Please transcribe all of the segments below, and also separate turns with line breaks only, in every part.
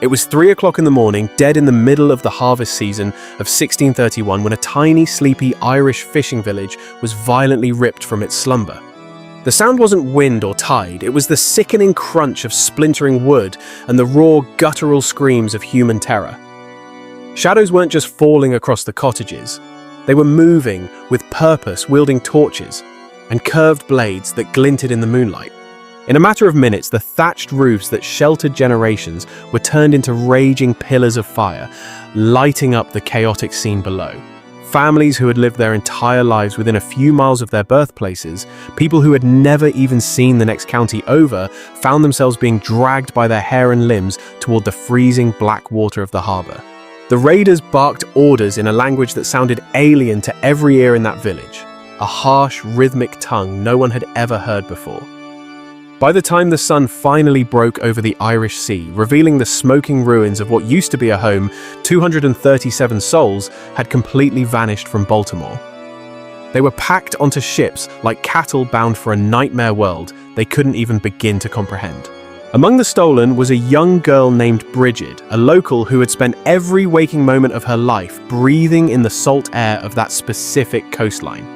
It was 3 o'clock in the morning, dead in the middle of the harvest season of 1631, when a tiny, sleepy Irish fishing village was violently ripped from its slumber. The sound wasn't wind or tide, it was the sickening crunch of splintering wood and the raw, guttural screams of human terror. Shadows weren't just falling across the cottages. They were moving, with purpose, wielding torches and curved blades that glinted in the moonlight. In a matter of minutes, the thatched roofs that sheltered generations were turned into raging pillars of fire, lighting up the chaotic scene below. Families who had lived their entire lives within a few miles of their birthplaces, people who had never even seen the next county over, found themselves being dragged by their hair and limbs toward the freezing black water of the harbor. The raiders barked orders in a language that sounded alien to every ear in that village, a harsh, rhythmic tongue no one had ever heard before. By the time the sun finally broke over the Irish Sea, revealing the smoking ruins of what used to be a home, 237 souls had completely vanished from Baltimore. They were packed onto ships like cattle bound for a nightmare world they couldn't even begin to comprehend. Among the stolen was a young girl named Bridget, a local who had spent every waking moment of her life breathing in the salt air of that specific coastline.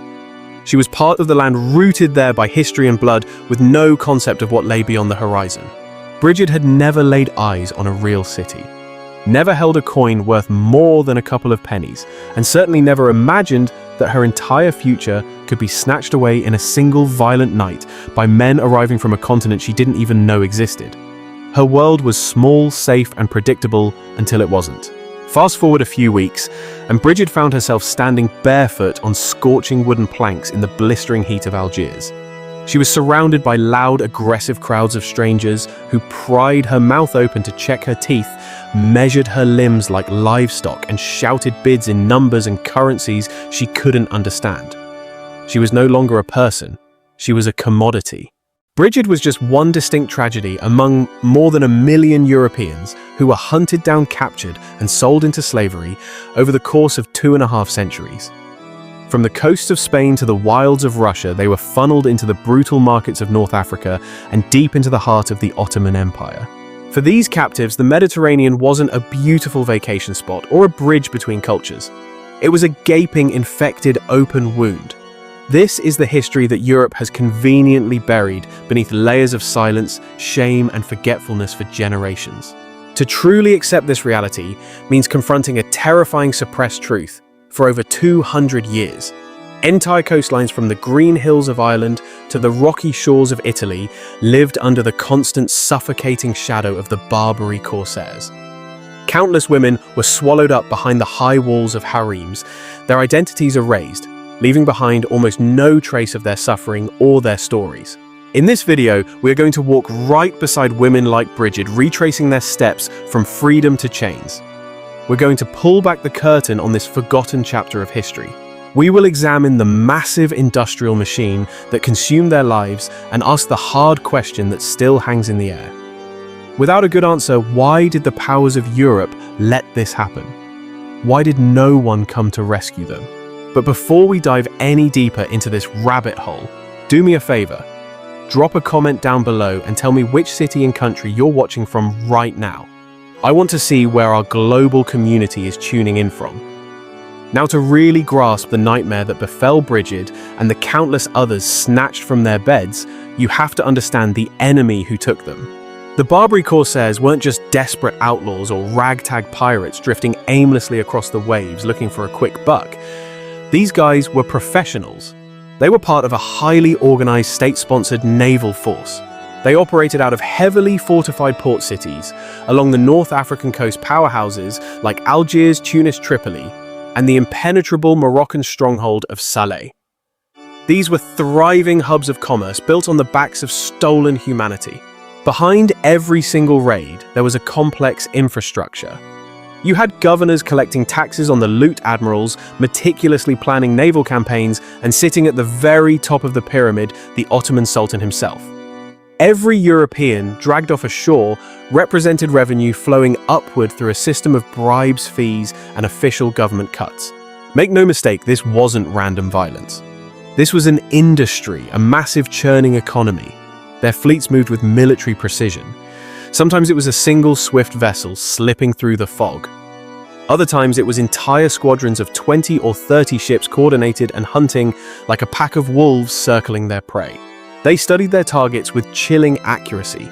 She was part of the land rooted there by history and blood, with no concept of what lay beyond the horizon. Bridget had never laid eyes on a real city, never held a coin worth more than a couple of pennies, and certainly never imagined that her entire future could be snatched away in a single violent night by men arriving from a continent she didn't even know existed. Her world was small, safe, and predictable until it wasn't. Fast forward a few weeks, and Bridget found herself standing barefoot on scorching wooden planks in the blistering heat of Algiers. She was surrounded by loud, aggressive crowds of strangers who pried her mouth open to check her teeth, measured her limbs like livestock, and shouted bids in numbers and currencies she couldn't understand. She was no longer a person, she was a commodity. Bridget was just one distinct tragedy among more than 1 million Europeans who were hunted down, captured, and sold into slavery over the course of 2.5 centuries. From the coasts of Spain to the wilds of Russia, they were funneled into the brutal markets of North Africa and deep into the heart of the Ottoman Empire. For these captives, the Mediterranean wasn't a beautiful vacation spot or a bridge between cultures. It was a gaping, infected, open wound. This is the history that Europe has conveniently buried beneath layers of silence, shame, and forgetfulness for generations. To truly accept this reality means confronting a terrifying suppressed truth. For over 200 years, entire coastlines from the green hills of Ireland to the rocky shores of Italy lived under the constant suffocating shadow of the Barbary corsairs. Countless women were swallowed up behind the high walls of harems, their identities erased, leaving behind almost no trace of their suffering or their stories. In this video, we are going to walk right beside women like Bridget, retracing their steps from freedom to chains. We're going to pull back the curtain on this forgotten chapter of history. We will examine the massive industrial machine that consumed their lives and ask the hard question that still hangs in the air. Without a good answer, why did the powers of Europe let this happen? Why did no one come to rescue them? But before we dive any deeper into this rabbit hole, do me a favor. Drop a comment down below and tell me which city and country you're watching from right now. I want to see where our global community is tuning in from. Now, to really grasp the nightmare that befell Bridget and the countless others snatched from their beds, you have to understand the enemy who took them. The Barbary corsairs weren't just desperate outlaws or ragtag pirates drifting aimlessly across the waves looking for a quick buck. These guys were professionals. They were part of a highly organized state-sponsored naval force. They operated out of heavily fortified port cities along the North African coast powerhouses like Algiers, Tunis, Tripoli, and the impenetrable Moroccan stronghold of Salé. These were thriving hubs of commerce built on the backs of stolen humanity. Behind every single raid, there was a complex infrastructure. You had governors collecting taxes on the loot admirals, meticulously planning naval campaigns, and sitting at the very top of the pyramid, the Ottoman Sultan himself. Every European dragged off ashore represented revenue flowing upward through a system of bribes, fees, and official government cuts. Make no mistake, this wasn't random violence. This was an industry, a massive churning economy. Their fleets moved with military precision. Sometimes it was a single swift vessel slipping through the fog. Other times it was entire squadrons of 20 or 30 ships coordinated and hunting like a pack of wolves circling their prey. They studied their targets with chilling accuracy.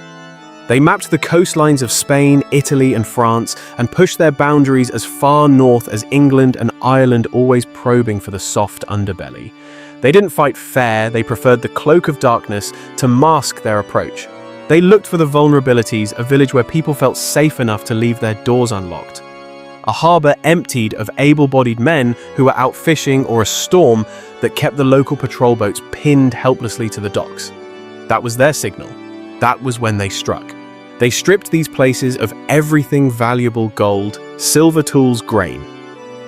They mapped the coastlines of Spain, Italy, and France and pushed their boundaries as far north as England and Ireland, always probing for the soft underbelly. They didn't fight fair, they preferred the cloak of darkness to mask their approach. They looked for the vulnerabilities, a village where people felt safe enough to leave their doors unlocked. A harbour emptied of able-bodied men who were out fishing, or a storm that kept the local patrol boats pinned helplessly to the docks. That was their signal. That was when they struck. They stripped these places of everything valuable: gold, silver, tools, grain.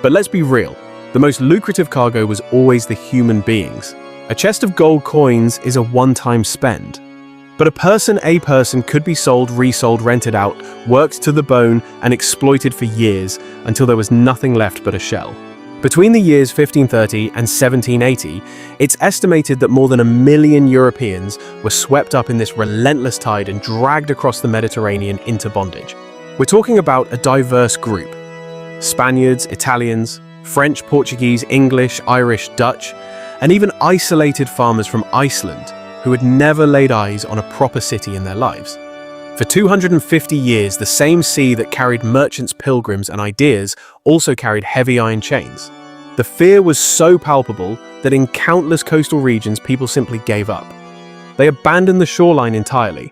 But let's be real, the most lucrative cargo was always the human beings. A chest of gold coins is a one-time spend. But a person could be sold, resold, rented out, worked to the bone, and exploited for years until there was nothing left but a shell. Between the years 1530 and 1780, it's estimated that more than 1 million Europeans were swept up in this relentless tide and dragged across the Mediterranean into bondage. We're talking about a diverse group: Spaniards, Italians, French, Portuguese, English, Irish, Dutch, and even isolated farmers from Iceland who had never laid eyes on a proper city in their lives. For 250 years, the same sea that carried merchants, pilgrims, and ideas also carried heavy iron chains. The fear was so palpable that in countless coastal regions, people simply gave up. They abandoned the shoreline entirely.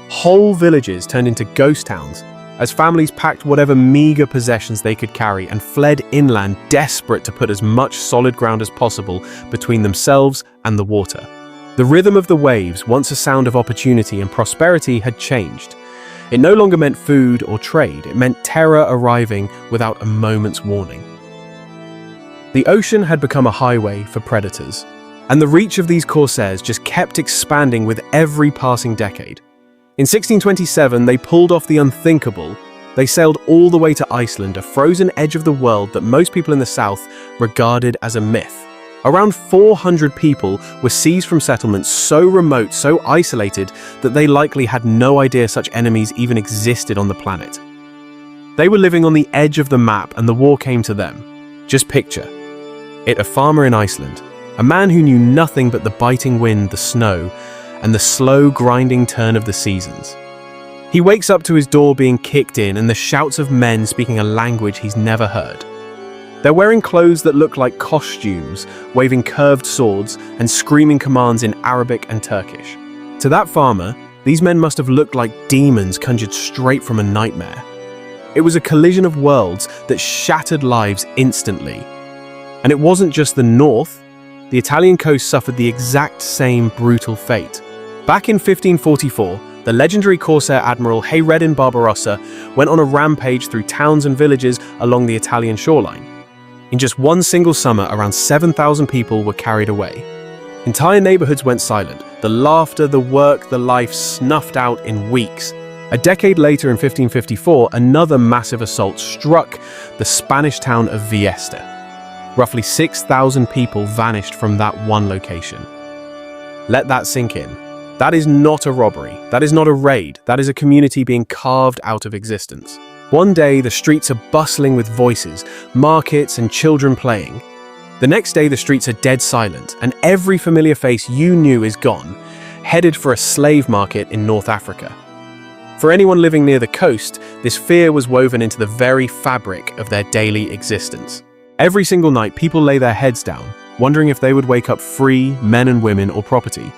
Whole villages turned into ghost towns as families packed whatever meager possessions they could carry and fled inland, desperate to put as much solid ground as possible between themselves and the water. The rhythm of the waves, once a sound of opportunity and prosperity, had changed. It no longer meant food or trade, it meant terror arriving without a moment's warning. The ocean had become a highway for predators, and the reach of these corsairs just kept expanding with every passing decade. In 1627, they pulled off the unthinkable. They sailed all the way to Iceland, a frozen edge of the world that most people in the south regarded as a myth. Around 400 people were seized from settlements so remote, so isolated, that they likely had no idea such enemies even existed on the planet. They were living on the edge of the map and the war came to them. Just picture it: a farmer in Iceland, a man who knew nothing but the biting wind, the snow, and the slow grinding turn of the seasons. He wakes up to his door being kicked in and the shouts of men speaking a language he's never heard. They're wearing clothes that look like costumes, waving curved swords and screaming commands in Arabic and Turkish. To that farmer, these men must have looked like demons conjured straight from a nightmare. It was a collision of worlds that shattered lives instantly. And it wasn't just the north. The Italian coast suffered the exact same brutal fate. Back in 1544, the legendary corsair admiral Hayreddin Barbarossa went on a rampage through towns and villages along the Italian shoreline. In just one single summer, around 7,000 people were carried away. Entire neighborhoods went silent. The laughter, the work, the life snuffed out in weeks. A decade later, in 1554, another massive assault struck the Spanish town of Vieste. Roughly 6,000 people vanished from that one location. Let that sink in. That is not a robbery. That is not a raid. That is a community being carved out of existence. One day, the streets are bustling with voices, markets, and children playing. The next day, the streets are dead silent, and every familiar face you knew is gone, headed for a slave market in North Africa. For anyone living near the coast, this fear was woven into the very fabric of their daily existence. Every single night, people lay their heads down, wondering if they would wake up free, men and women, or property.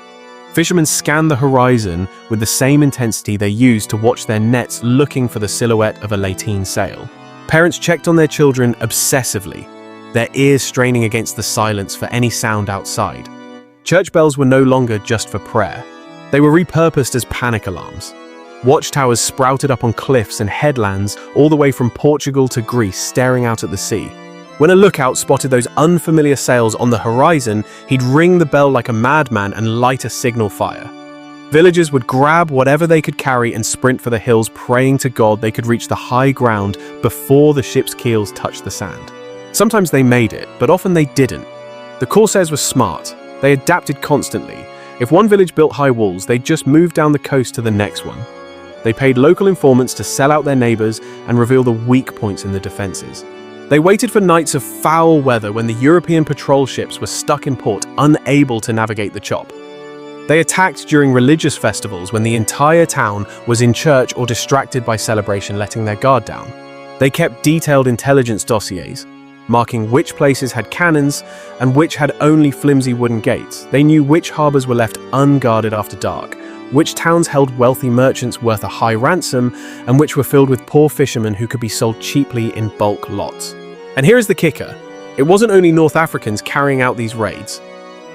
Fishermen scanned the horizon with the same intensity they used to watch their nets, looking for the silhouette of a lateen sail. Parents checked on their children obsessively, their ears straining against the silence for any sound outside. Church bells were no longer just for prayer. They were repurposed as panic alarms. Watchtowers sprouted up on cliffs and headlands all the way from Portugal to Greece, staring out at the sea. When a lookout spotted those unfamiliar sails on the horizon, he'd ring the bell like a madman and light a signal fire. Villagers would grab whatever they could carry and sprint for the hills, praying to God they could reach the high ground before the ship's keels touched the sand. Sometimes they made it, but often they didn't. The corsairs were smart. They adapted constantly. If one village built high walls, they'd just move down the coast to the next one. They paid local informants to sell out their neighbors and reveal the weak points in the defenses. They waited for nights of foul weather when the European patrol ships were stuck in port, unable to navigate the chop. They attacked during religious festivals when the entire town was in church or distracted by celebration, letting their guard down. They kept detailed intelligence dossiers, marking which places had cannons and which had only flimsy wooden gates. They knew which harbors were left unguarded after dark, which towns held wealthy merchants worth a high ransom, and which were filled with poor fishermen who could be sold cheaply in bulk lots. And here is the kicker. It wasn't only North Africans carrying out these raids.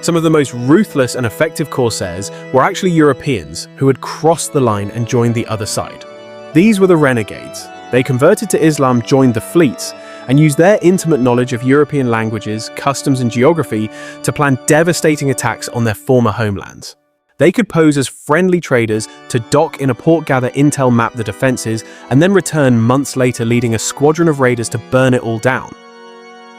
Some of the most ruthless and effective corsairs were actually Europeans who had crossed the line and joined the other side. These were the renegades. They converted to Islam, joined the fleets, and used their intimate knowledge of European languages, customs, and geography to plan devastating attacks on their former homelands. They could pose as friendly traders to dock in a port, gather intel, map the defenses, and then return months later leading a squadron of raiders to burn it all down.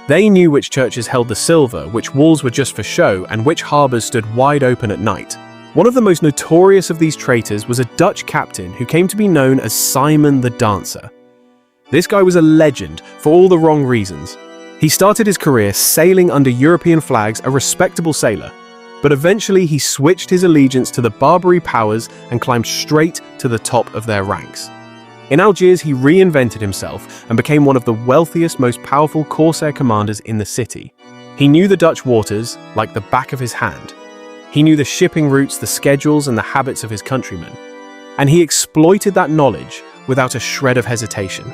They knew which churches held the silver, which walls were just for show, and which harbors stood wide open at night. One of the most notorious of these traitors was a Dutch captain who came to be known as Simon the Dancer. This guy was a legend for all the wrong reasons. He started his career sailing under European flags, a respectable sailor. But eventually he switched his allegiance to the Barbary powers and climbed straight to the top of their ranks. In Algiers, he reinvented himself and became one of the wealthiest, most powerful corsair commanders in the city. He knew the Dutch waters like the back of his hand. He knew the shipping routes, the schedules, and the habits of his countrymen. And he exploited that knowledge without a shred of hesitation.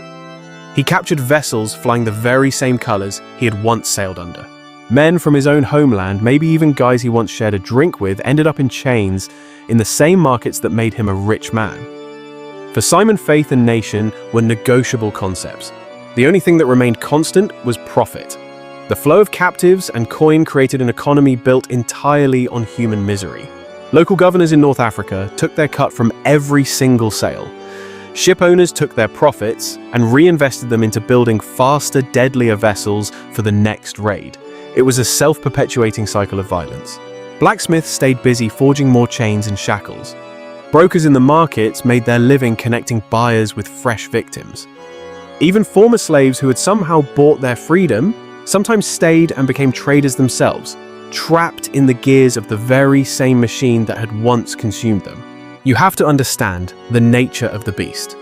He captured vessels flying the very same colors he had once sailed under. Men from his own homeland, maybe even guys he once shared a drink with, ended up in chains in the same markets that made him a rich man. For Simon, faith and nation were negotiable concepts. The only thing that remained constant was profit. The flow of captives and coin created an economy built entirely on human misery. Local governors in North Africa took their cut from every single sale. Ship owners took their profits and reinvested them into building faster, deadlier vessels for the next raid. It was a self-perpetuating cycle of violence. Blacksmiths stayed busy forging more chains and shackles. Brokers in the markets made their living connecting buyers with fresh victims. Even former slaves who had somehow bought their freedom sometimes stayed and became traders themselves, trapped in the gears of the very same machine that had once consumed them. You have to understand the nature of the beast.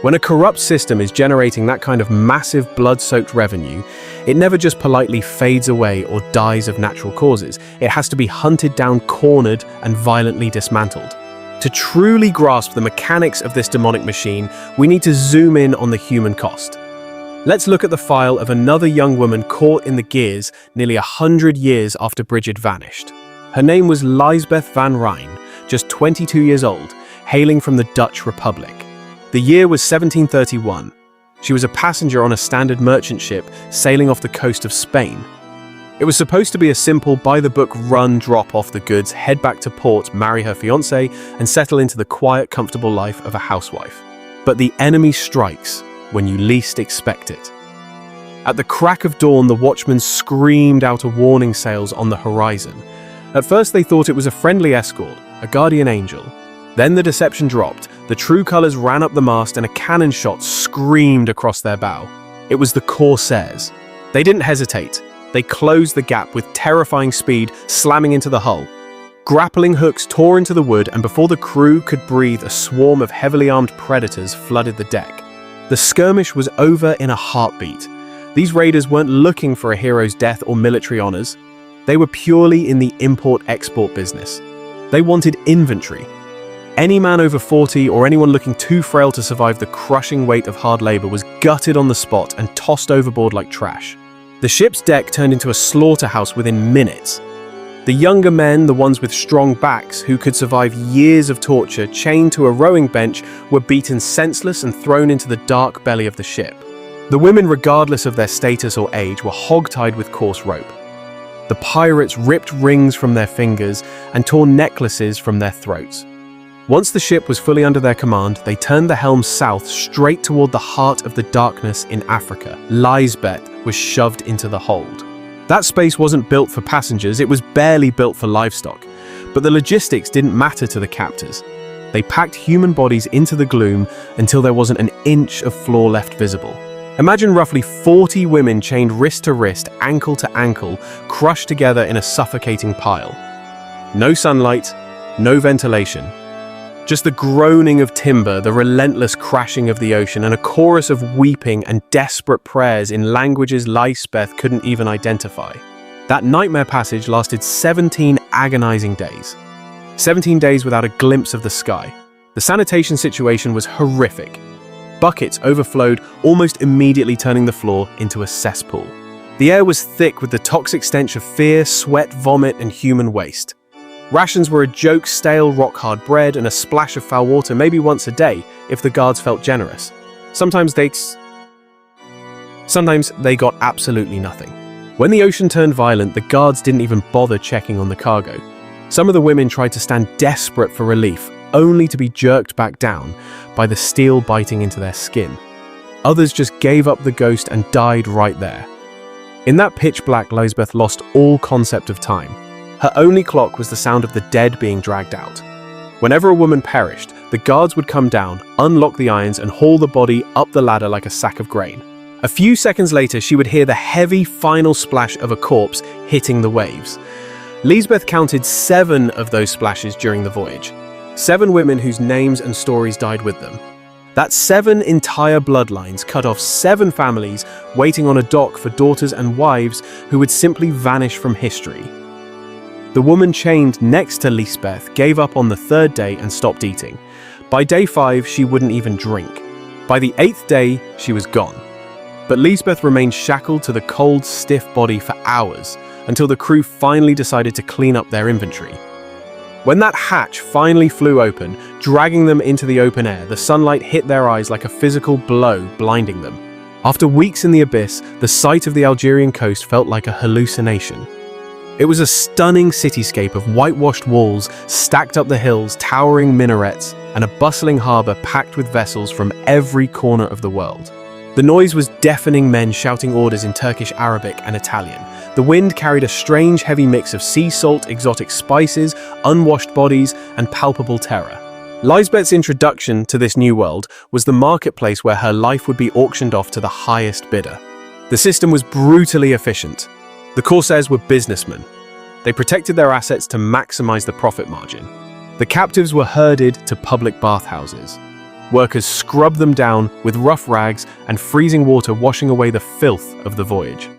When a corrupt system is generating that kind of massive blood-soaked revenue, it never just politely fades away or dies of natural causes. It has to be hunted down, cornered, and violently dismantled. To truly grasp the mechanics of this demonic machine, we need to zoom in on the human cost. Let's look at the file of another young woman caught in the gears nearly 100 years after Bridget vanished. Her name was Lisbeth van Rijn, just 22 years old, hailing from the Dutch Republic. The year was 1731. She was a passenger on a standard merchant ship sailing off the coast of Spain. It was supposed to be a simple, by-the-book run, drop off the goods, head back to port, marry her fiancé, and settle into the quiet, comfortable life of a housewife. But the enemy strikes when you least expect it. At the crack of dawn, the watchmen screamed out a warning sails on the horizon. At first they thought it was a friendly escort, a guardian angel. Then the deception dropped, the true colors ran up the mast, and a cannon shot screamed across their bow. It was the corsairs. They didn't hesitate. They closed the gap with terrifying speed, slamming into the hull. Grappling hooks tore into the wood, and before the crew could breathe, a swarm of heavily armed predators flooded the deck. The skirmish was over in a heartbeat. These raiders weren't looking for a hero's death or military honors. They were purely in the import-export business. They wanted inventory. Any man over 40 or anyone looking too frail to survive the crushing weight of hard labor was gutted on the spot and tossed overboard like trash. The ship's deck turned into a slaughterhouse within minutes. The younger men, the ones with strong backs who could survive years of torture, chained to a rowing bench, were beaten senseless and thrown into the dark belly of the ship. The women, regardless of their status or age, were hogtied with coarse rope. The pirates ripped rings from their fingers and tore necklaces from their throats. Once the ship was fully under their command, they turned the helm south, straight toward the heart of the darkness in Africa. Lisbeth was shoved into the hold. That space wasn't built for passengers, it was barely built for livestock. But the logistics didn't matter to the captors. They packed human bodies into the gloom until there wasn't an inch of floor left visible. Imagine roughly 40 women chained wrist to wrist, ankle to ankle, crushed together in a suffocating pile. No sunlight, no ventilation. Just the groaning of timber, the relentless crashing of the ocean, and a chorus of weeping and desperate prayers in languages Lisbeth couldn't even identify. That nightmare passage lasted 17 agonizing days. 17 days without a glimpse of the sky. The sanitation situation was horrific. Buckets overflowed, almost immediately turning the floor into a cesspool. The air was thick with the toxic stench of fear, sweat, vomit, and human waste. Rations were a joke, stale, rock-hard bread, and a splash of foul water maybe once a day if the guards felt generous. Sometimes they got absolutely nothing. When the ocean turned violent, the guards didn't even bother checking on the cargo. Some of the women tried to stand desperate for relief, only to be jerked back down by the steel biting into their skin. Others just gave up the ghost and died right there. In that pitch black, Lisbeth lost all concept of time. Her only clock was the sound of the dead being dragged out. Whenever a woman perished, the guards would come down, unlock the irons, and haul the body up the ladder like a sack of grain. A few seconds later, she would hear the heavy final splash of a corpse hitting the waves. Lisbeth counted 7 of those splashes during the voyage. 7 women whose names and stories died with them. That's 7 entire bloodlines cut off 7 families waiting on a dock for daughters and wives who would simply vanish from history. The woman chained next to Lisbeth gave up on the 3rd day and stopped eating. By day 5, she wouldn't even drink. By the 8th day, she was gone. But Lisbeth remained shackled to the cold, stiff body for hours until the crew finally decided to clean up their inventory. When that hatch finally flew open, dragging them into the open air, the sunlight hit their eyes like a physical blow, blinding them. After weeks in the abyss, the sight of the Algerian coast felt like a hallucination. It was a stunning cityscape of whitewashed walls stacked up the hills, towering minarets, and a bustling harbor packed with vessels from every corner of the world. The noise was deafening, men shouting orders in Turkish, Arabic, and Italian. The wind carried a strange heavy mix of sea salt, exotic spices, unwashed bodies, and palpable terror. Lisbeth's introduction to this new world was the marketplace where her life would be auctioned off to the highest bidder. The system was brutally efficient. The corsairs were businessmen. They protected their assets to maximize the profit margin. The captives were herded to public bathhouses. Workers scrubbed them down with rough rags and freezing water washing away the filth of the voyage.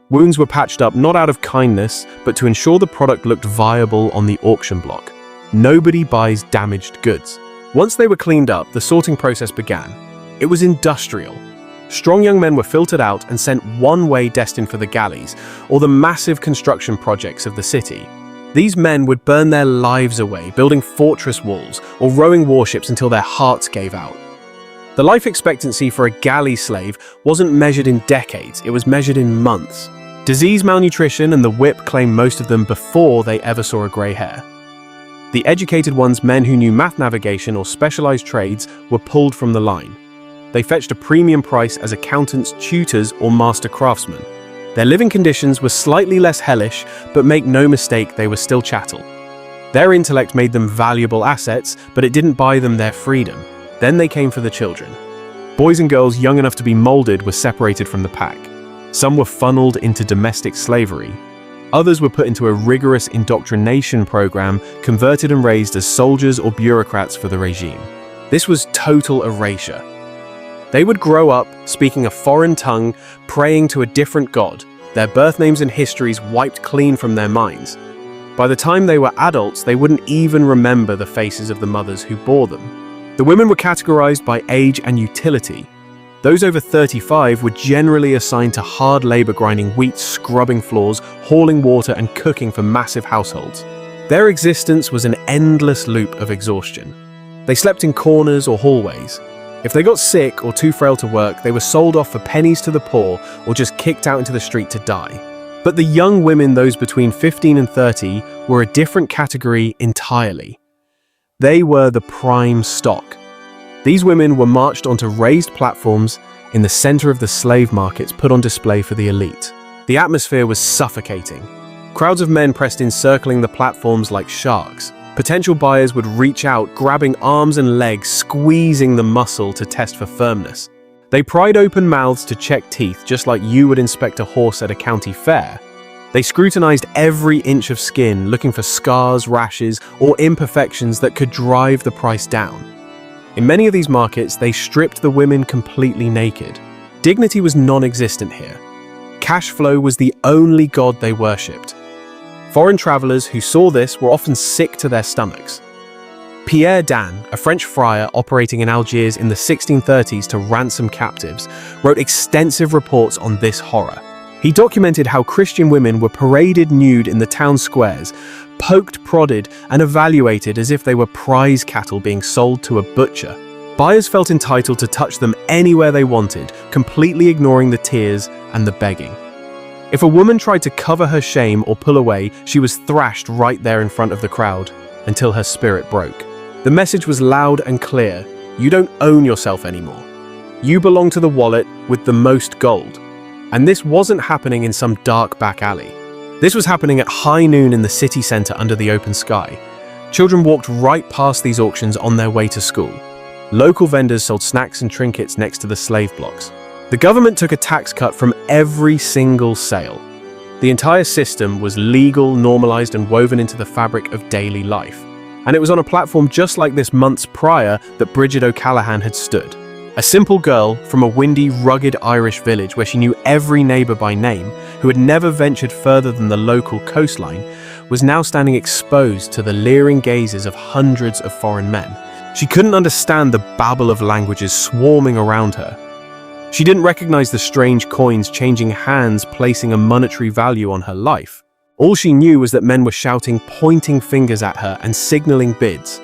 Wounds were patched up not out of kindness, but to ensure the product looked viable on the auction block. Nobody buys damaged goods. Once they were cleaned up, the sorting process began. It was industrial. Strong young men were filtered out and sent one way, destined for the galleys or the massive construction projects of the city. These men would burn their lives away, building fortress walls or rowing warships until their hearts gave out. The life expectancy for a galley slave wasn't measured in decades, it was measured in months. Disease, malnutrition, and the whip claimed most of them before they ever saw a grey hair. The educated ones, men who knew math, navigation, or specialized trades, were pulled from the line. They fetched a premium price as accountants, tutors, or master craftsmen. Their living conditions were slightly less hellish, but make no mistake, they were still chattel. Their intellect made them valuable assets, but it didn't buy them their freedom. Then they came for the children. Boys and girls young enough to be molded were separated from the pack. Some were funneled into domestic slavery. Others were put into a rigorous indoctrination program, converted and raised as soldiers or bureaucrats for the regime. This was total erasure. They would grow up speaking a foreign tongue, praying to a different god, their birth names and histories wiped clean from their minds. By the time they were adults, they wouldn't even remember the faces of the mothers who bore them. The women were categorized by age and utility. Those over 35 were generally assigned to hard labor, grinding wheat, scrubbing floors, hauling water, and cooking for massive households. Their existence was an endless loop of exhaustion. They slept in corners or hallways. If they got sick or too frail to work, they were sold off for pennies to the poor or just kicked out into the street to die. But the young women, those between 15 and 30, were a different category entirely. They were the prime stock. These women were marched onto raised platforms in the center of the slave markets put on display for the elite. The atmosphere was suffocating. Crowds of men pressed in, circling the platforms like sharks. Potential buyers would reach out, grabbing arms and legs, squeezing the muscle to test for firmness. They pried open mouths to check teeth, just like you would inspect a horse at a county fair. They scrutinized every inch of skin, looking for scars, rashes, or imperfections that could drive the price down. In many of these markets, they stripped the women completely naked. Dignity was non-existent here. Cash flow was the only god they worshipped. Foreign travelers who saw this were often sick to their stomachs. Pierre Dan, a French friar operating in Algiers in the 1630s to ransom captives, wrote extensive reports on this horror. He documented how Christian women were paraded nude in the town squares, poked, prodded, and evaluated as if they were prize cattle being sold to a butcher. Buyers felt entitled to touch them anywhere they wanted, completely ignoring the tears and the begging. If a woman tried to cover her shame or pull away, she was thrashed right there in front of the crowd, until her spirit broke. The message was loud and clear: you don't own yourself anymore. You belong to the wallet with the most gold. And this wasn't happening in some dark back alley. This was happening at high noon in the city centre under the open sky. Children walked right past these auctions on their way to school. Local vendors sold snacks and trinkets next to the slave blocks. The government took a tax cut from every single sale. The entire system was legal, normalized, and woven into the fabric of daily life. And it was on a platform just like this months prior that Bridget O'Callaghan had stood. A simple girl from a windy, rugged Irish village where she knew every neighbour by name, who had never ventured further than the local coastline, was now standing exposed to the leering gazes of hundreds of foreign men. She couldn't understand the babble of languages swarming around her. She didn't recognize the strange coins changing hands, placing a monetary value on her life. All she knew was that men were shouting, pointing fingers at her and signaling bids.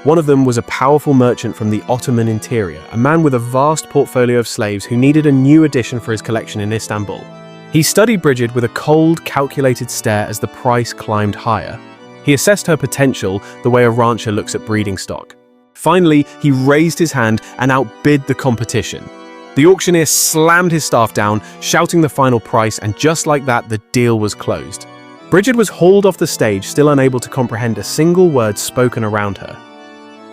One of them was a powerful merchant from the Ottoman interior, a man with a vast portfolio of slaves who needed a new addition for his collection in Istanbul. He studied Bridget with a cold, calculated stare as the price climbed higher. He assessed her potential the way a rancher looks at breeding stock. Finally, he raised his hand and outbid the competition. The auctioneer slammed his staff down, shouting the final price, and just like that, the deal was closed. Bridget was hauled off the stage, still unable to comprehend a single word spoken around her.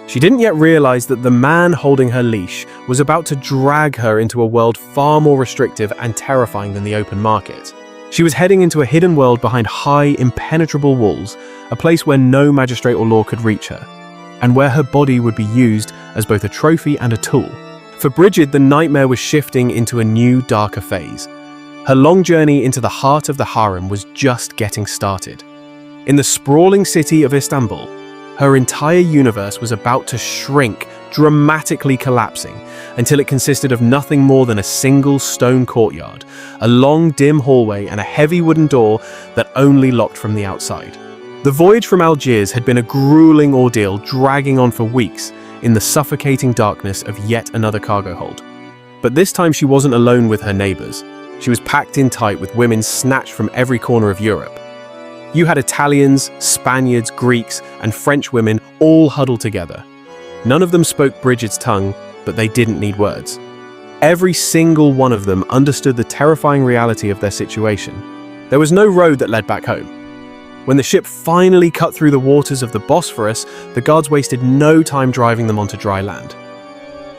She didn't yet realize that the man holding her leash was about to drag her into a world far more restrictive and terrifying than the open market. She was heading into a hidden world behind high, impenetrable walls, a place where no magistrate or law could reach her, and where her body would be used as both a trophy and a tool. For Bridget, the nightmare was shifting into a new, darker phase. Her long journey into the heart of the harem was just getting started. In the sprawling city of Istanbul, her entire universe was about to shrink, dramatically collapsing, until it consisted of nothing more than a single stone courtyard, a long, dim hallway, and a heavy wooden door that only locked from the outside. The voyage from Algiers had been a grueling ordeal, dragging on for weeks in the suffocating darkness of yet another cargo hold. But this time she wasn't alone with her neighbors. She was packed in tight with women snatched from every corner of Europe. You had Italians, Spaniards, Greeks, and French women all huddled together. None of them spoke Bridget's tongue, but they didn't need words. Every single one of them understood the terrifying reality of their situation. There was no road that led back home. When the ship finally cut through the waters of the Bosphorus, the guards wasted no time driving them onto dry land.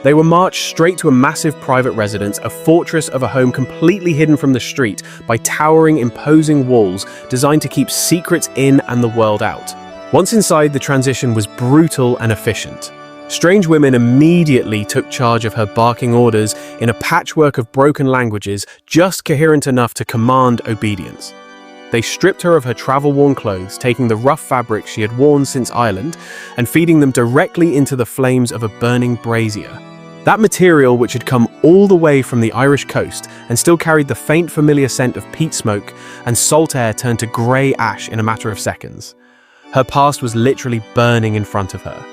They were marched straight to a massive private residence, a fortress of a home completely hidden from the street by towering, imposing walls designed to keep secrets in and the world out. Once inside, the transition was brutal and efficient. Strange women immediately took charge of her barking orders in a patchwork of broken languages, just coherent enough to command obedience. They stripped her of her travel-worn clothes, taking the rough fabric she had worn since Ireland and feeding them directly into the flames of a burning brazier. That material, which had come all the way from the Irish coast and still carried the faint familiar scent of peat smoke and salt air, turned to grey ash in a matter of seconds. Her past was literally burning in front of her.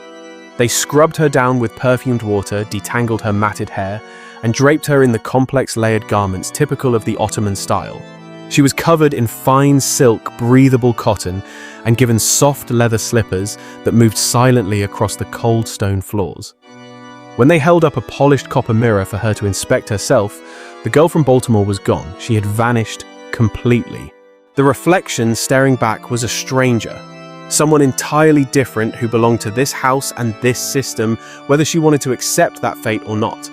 They scrubbed her down with perfumed water, detangled her matted hair, and draped her in the complex layered garments typical of the Ottoman style. She was covered in fine silk, breathable cotton, and given soft leather slippers that moved silently across the cold stone floors. When they held up a polished copper mirror for her to inspect herself, the girl from Baltimore was gone. She had vanished completely. The reflection staring back was a stranger. Someone entirely different who belonged to this house and this system, whether she wanted to accept that fate or not.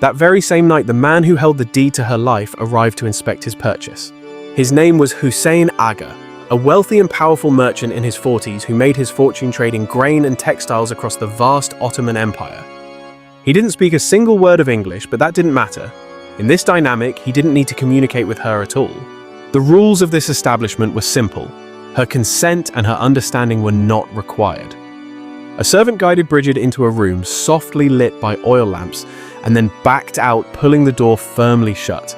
That very same night, the man who held the deed to her life arrived to inspect his purchase. His name was Hussein Aga, a wealthy and powerful merchant in his 40s who made his fortune trading grain and textiles across the vast Ottoman Empire. He didn't speak a single word of English, but that didn't matter. In this dynamic, he didn't need to communicate with her at all. The rules of this establishment were simple. Her consent and her understanding were not required. A servant guided Bridget into a room softly lit by oil lamps and then backed out, pulling the door firmly shut.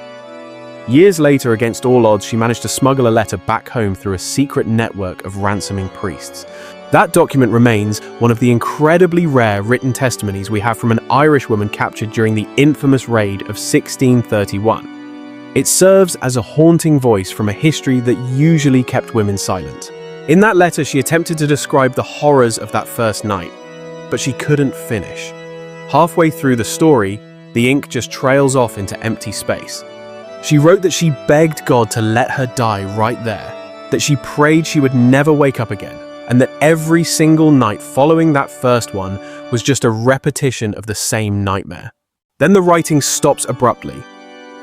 Years later, against all odds, she managed to smuggle a letter back home through a secret network of ransoming priests. That document remains one of the incredibly rare written testimonies we have from an Irish woman captured during the infamous raid of 1631. It serves as a haunting voice from a history that usually kept women silent. In that letter, she attempted to describe the horrors of that first night, but she couldn't finish. Halfway through the story, the ink just trails off into empty space. She wrote that she begged God to let her die right there, that she prayed she would never wake up again, and that every single night following that first one was just a repetition of the same nightmare. Then the writing stops abruptly.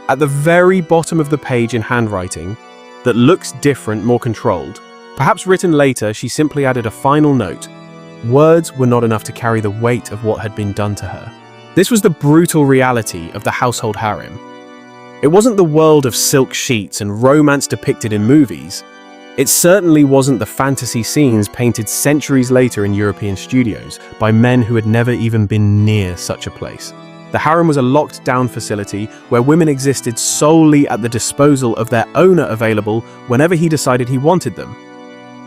At the very bottom of the page in handwriting, that looks different, more controlled, perhaps written later, she simply added a final note. Words were not enough to carry the weight of what had been done to her. This was the brutal reality of the household harem. It wasn't the world of silk sheets and romance depicted in movies. It certainly wasn't the fantasy scenes painted centuries later in European studios by men who had never even been near such a place. The harem was a locked-down facility where women existed solely at the disposal of their owner, available whenever he decided he wanted them.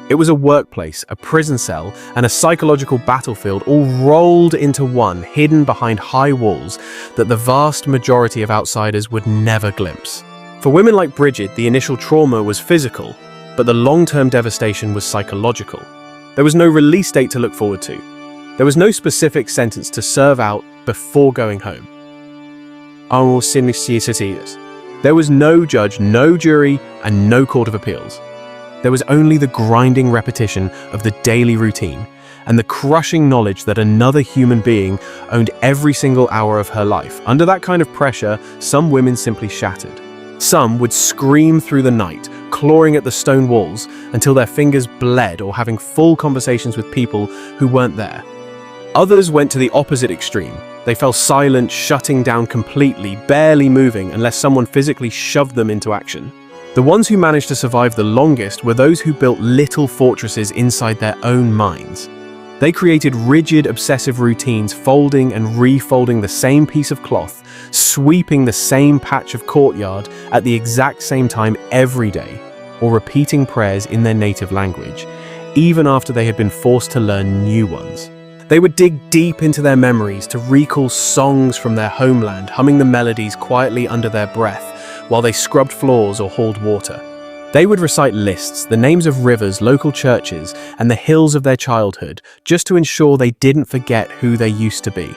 It was a workplace, a prison cell, and a psychological battlefield all rolled into one, hidden behind high walls that the vast majority of outsiders would never glimpse. For women like Bridget, the initial trauma was physical, but the long-term devastation was psychological. There was no release date to look forward to. There was no specific sentence to serve out before going home. There was no judge, no jury, and no court of appeals. There was only the grinding repetition of the daily routine and the crushing knowledge that another human being owned every single hour of her life. Under that kind of pressure, some women simply shattered. Some would scream through the night, clawing at the stone walls until their fingers bled or having full conversations with people who weren't there. Others went to the opposite extreme. They fell silent, shutting down completely, barely moving unless someone physically shoved them into action. The ones who managed to survive the longest were those who built little fortresses inside their own minds. They created rigid, obsessive routines, folding and refolding the same piece of cloth, sweeping the same patch of courtyard at the exact same time every day, or repeating prayers in their native language, even after they had been forced to learn new ones. They would dig deep into their memories to recall songs from their homeland, humming the melodies quietly under their breath, while they scrubbed floors or hauled water. They would recite lists, the names of rivers, local churches, and the hills of their childhood, just to ensure they didn't forget who they used to be.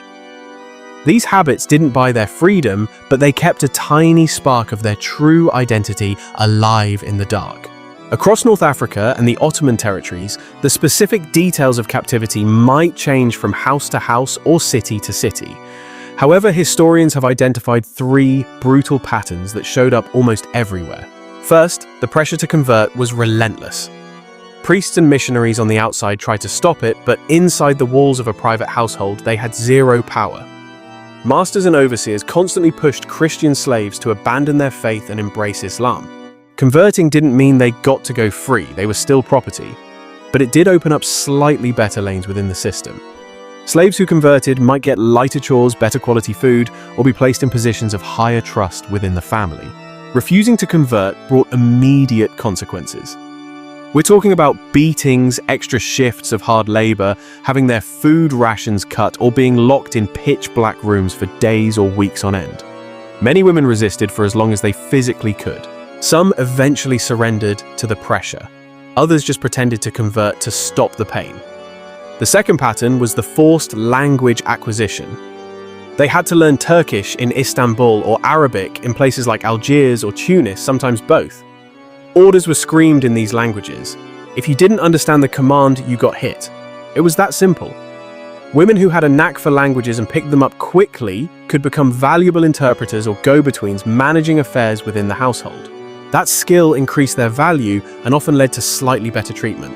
These habits didn't buy their freedom, but they kept a tiny spark of their true identity alive in the dark. Across North Africa and the Ottoman territories, the specific details of captivity might change from house to house or city to city. However, historians have identified three brutal patterns that showed up almost everywhere. First, the pressure to convert was relentless. Priests and missionaries on the outside tried to stop it, but inside the walls of a private household, they had zero power. Masters and overseers constantly pushed Christian slaves to abandon their faith and embrace Islam. Converting didn't mean they got to go free, they were still property. But it did open up slightly better lanes within the system. Slaves who converted might get lighter chores, better quality food, or be placed in positions of higher trust within the family. Refusing to convert brought immediate consequences. We're talking about beatings, extra shifts of hard labor, having their food rations cut, or being locked in pitch-black rooms for days or weeks on end. Many women resisted for as long as they physically could. Some eventually surrendered to the pressure. Others just pretended to convert to stop the pain. The second pattern was the forced language acquisition. They had to learn Turkish in Istanbul or Arabic in places like Algiers or Tunis, sometimes both. Orders were screamed in these languages. If you didn't understand the command, you got hit. It was that simple. Women who had a knack for languages and picked them up quickly could become valuable interpreters or go-betweens managing affairs within the household. That skill increased their value and often led to slightly better treatment.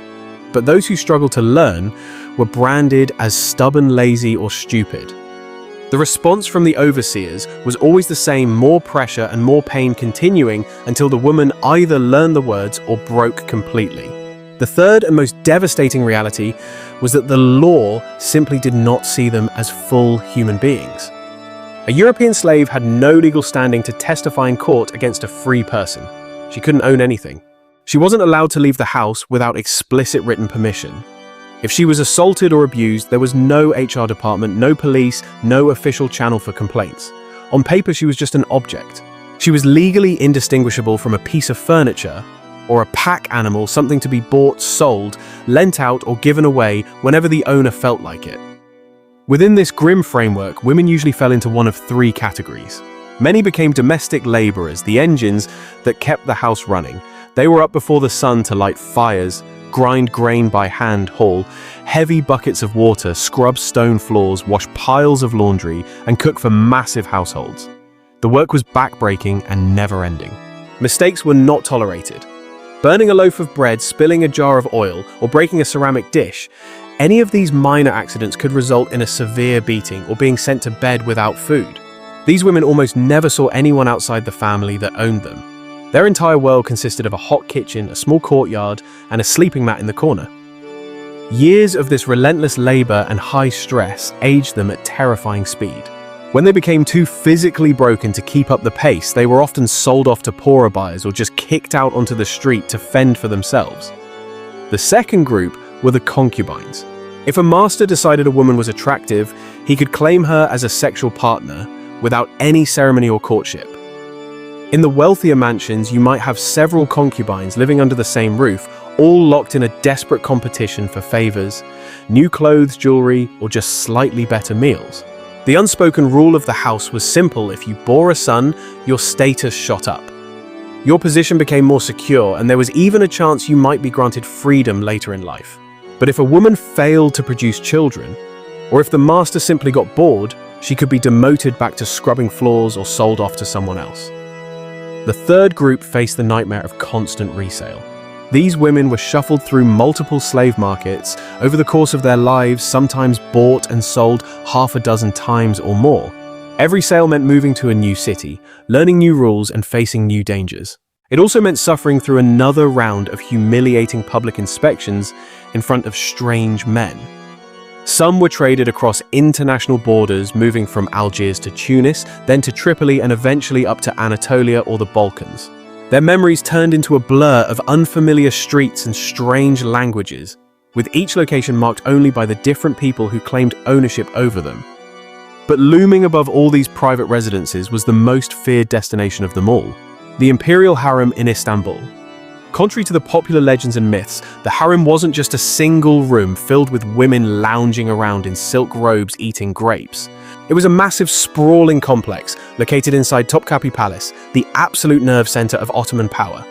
But those who struggled to learn were branded as stubborn, lazy, or stupid. The response from the overseers was always the same: more pressure and more pain, continuing until the woman either learned the words or broke completely. The third and most devastating reality was that the law simply did not see them as full human beings. A European slave had no legal standing to testify in court against a free person. She couldn't own anything. She wasn't allowed to leave the house without explicit written permission. If she was assaulted or abused, there was no HR department, no police, no official channel for complaints. On paper, she was just an object. She was legally indistinguishable from a piece of furniture or a pack animal, something to be bought, sold, lent out, or given away whenever the owner felt like it. Within this grim framework, women usually fell into one of three categories. Many became domestic laborers, the engines that kept the house running. They were up before the sun to light fires, grind grain by hand, haul heavy buckets of water, scrub stone floors, wash piles of laundry, and cook for massive households. The work was backbreaking and never-ending. Mistakes were not tolerated. Burning a loaf of bread, spilling a jar of oil, or breaking a ceramic dish, any of these minor accidents could result in a severe beating or being sent to bed without food. These women almost never saw anyone outside the family that owned them. Their entire world consisted of a hot kitchen, a small courtyard, and a sleeping mat in the corner. Years of this relentless labor and high stress aged them at terrifying speed. When they became too physically broken to keep up the pace, they were often sold off to poorer buyers or just kicked out onto the street to fend for themselves. The second group were the concubines. If a master decided a woman was attractive, he could claim her as a sexual partner without any ceremony or courtship. In the wealthier mansions, you might have several concubines living under the same roof, all locked in a desperate competition for favors, new clothes, jewelry, or just slightly better meals. The unspoken rule of the house was simple: if you bore a son, your status shot up. Your position became more secure, and there was even a chance you might be granted freedom later in life. But if a woman failed to produce children, or if the master simply got bored, she could be demoted back to scrubbing floors or sold off to someone else. The third group faced the nightmare of constant resale. These women were shuffled through multiple slave markets over the course of their lives, sometimes bought and sold half a dozen times or more. Every sale meant moving to a new city, learning new rules, and facing new dangers. It also meant suffering through another round of humiliating public inspections in front of strange men. Some were traded across international borders, moving from Algiers to Tunis, then to Tripoli, and eventually up to Anatolia or the Balkans. Their memories turned into a blur of unfamiliar streets and strange languages, with each location marked only by the different people who claimed ownership over them. But looming above all these private residences was the most feared destination of them all: the imperial harem in Istanbul. Contrary to the popular legends and myths, the harem wasn't just a single room filled with women lounging around in silk robes eating grapes. It was a massive, sprawling complex located inside Topkapi Palace, the absolute nerve center of Ottoman power.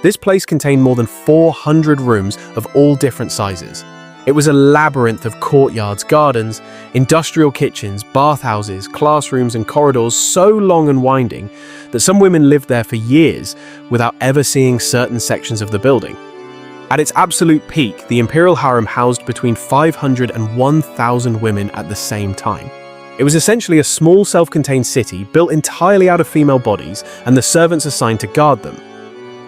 This place contained more than 400 rooms of all different sizes. It was a labyrinth of courtyards, gardens, industrial kitchens, bathhouses, classrooms, and corridors so long and winding that some women lived there for years without ever seeing certain sections of the building. At its absolute peak, the imperial harem housed between 500 and 1,000 women at the same time. It was essentially a small self-contained city built entirely out of female bodies and the servants assigned to guard them.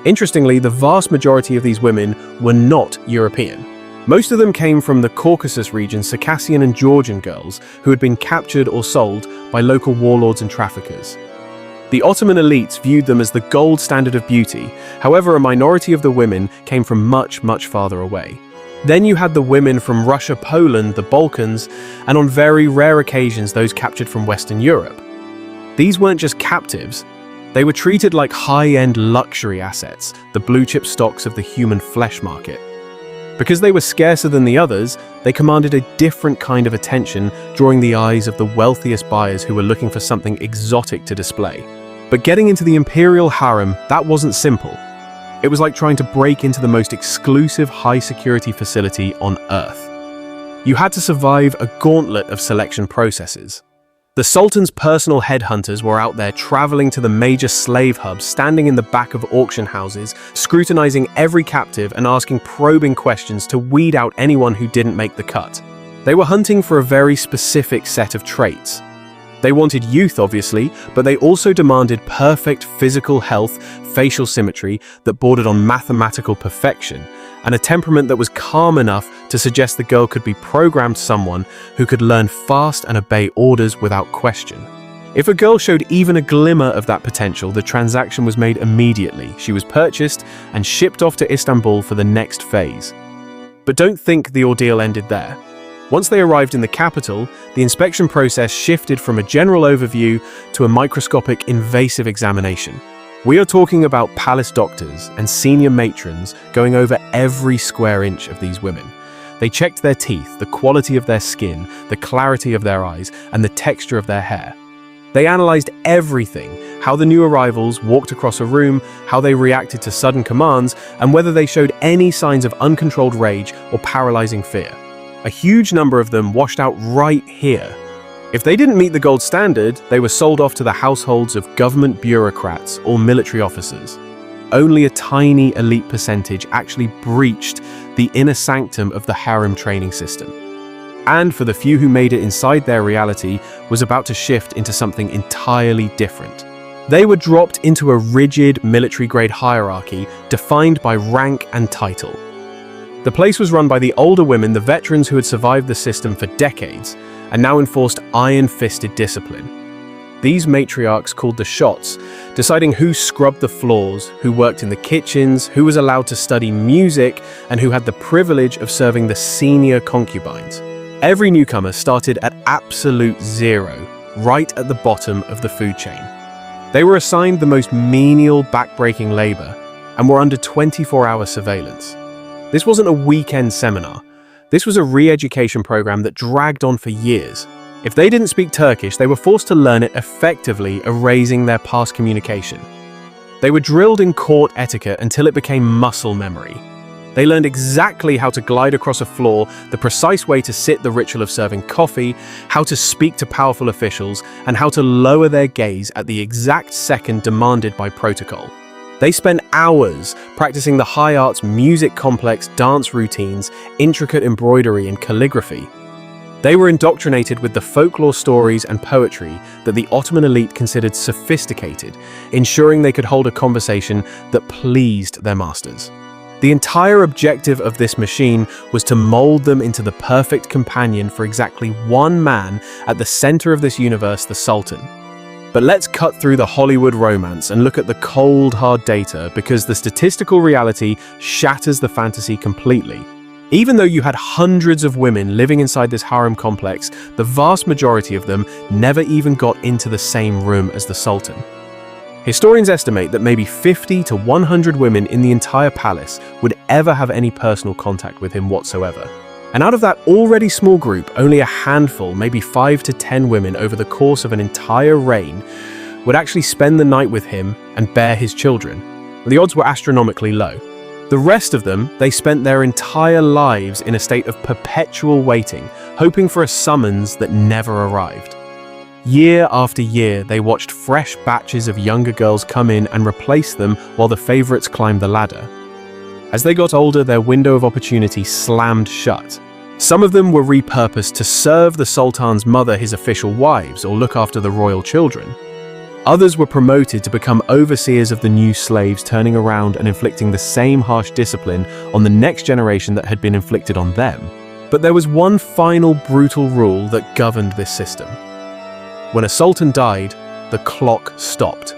Interestingly, the vast majority of these women were not European. Most of them came from the Caucasus region, Circassian and Georgian girls who had been captured or sold by local warlords and traffickers. The Ottoman elites viewed them as the gold standard of beauty. However, a minority of the women came from much, much farther away. Then you had the women from Russia, Poland, the Balkans, and on very rare occasions those captured from Western Europe. These weren't just captives, they were treated like high-end luxury assets, the blue-chip stocks of the human flesh market. Because they were scarcer than the others, they commanded a different kind of attention, drawing the eyes of the wealthiest buyers who were looking for something exotic to display. But getting into the imperial harem, that wasn't simple. It was like trying to break into the most exclusive high-security facility on Earth. You had to survive a gauntlet of selection processes. The Sultan's personal headhunters were out there traveling to the major slave hubs, standing in the back of auction houses, scrutinizing every captive and asking probing questions to weed out anyone who didn't make the cut. They were hunting for a very specific set of traits. They wanted youth, obviously, but they also demanded perfect physical health, facial symmetry that bordered on mathematical perfection, and a temperament that was calm enough to suggest the girl could be programmed someone who could learn fast and obey orders without question. If a girl showed even a glimmer of that potential, the transaction was made immediately. She was purchased and shipped off to Istanbul for the next phase. But don't think the ordeal ended there. Once they arrived in the capital, the inspection process shifted from a general overview to a microscopic, invasive examination. We are talking about palace doctors and senior matrons going over every square inch of these women. They checked their teeth, the quality of their skin, the clarity of their eyes, and the texture of their hair. They analyzed everything: how the new arrivals walked across a room, how they reacted to sudden commands, and whether they showed any signs of uncontrolled rage or paralyzing fear. A huge number of them washed out right here. If they didn't meet the gold standard, they were sold off to the households of government bureaucrats or military officers. Only a tiny elite percentage actually breached the inner sanctum of the harem training system. And for the few who made it inside, their reality was about to shift into something entirely different. They were dropped into a rigid military-grade hierarchy defined by rank and title. The place was run by the older women, the veterans who had survived the system for decades, and now enforced iron-fisted discipline. These matriarchs called the shots, deciding who scrubbed the floors, who worked in the kitchens, who was allowed to study music, and who had the privilege of serving the senior concubines. Every newcomer started at absolute zero, right at the bottom of the food chain. They were assigned the most menial, back-breaking labor, and were under 24-hour surveillance. This wasn't a weekend seminar. This was a re-education program that dragged on for years. If they didn't speak Turkish, they were forced to learn it, effectively erasing their past communication. They were drilled in court etiquette until it became muscle memory. They learned exactly how to glide across a floor, the precise way to sit, the ritual of serving coffee, how to speak to powerful officials, and how to lower their gaze at the exact second demanded by protocol. They spent hours practicing the high arts, music complex, dance routines, intricate embroidery, and calligraphy. They were indoctrinated with the folklore stories and poetry that the Ottoman elite considered sophisticated, ensuring they could hold a conversation that pleased their masters. The entire objective of this machine was to mold them into the perfect companion for exactly one man at the center of this universe, the Sultan. But let's cut through the Hollywood romance and look at the cold, hard data, because the statistical reality shatters the fantasy completely. Even though you had hundreds of women living inside this harem complex, the vast majority of them never even got into the same room as the Sultan. Historians estimate that maybe 50 to 100 women in the entire palace would ever have any personal contact with him whatsoever. And out of that already small group, only a handful, maybe 5 to 10 women over the course of an entire reign, would actually spend the night with him and bear his children. The odds were astronomically low. The rest of them, they spent their entire lives in a state of perpetual waiting, hoping for a summons that never arrived. Year after year, they watched fresh batches of younger girls come in and replace them while the favorites climbed the ladder. As they got older, their window of opportunity slammed shut. Some of them were repurposed to serve the Sultan's mother, his official wives, or look after the royal children. Others were promoted to become overseers of the new slaves, turning around and inflicting the same harsh discipline on the next generation that had been inflicted on them. But there was one final brutal rule that governed this system. When a sultan died, the clock stopped.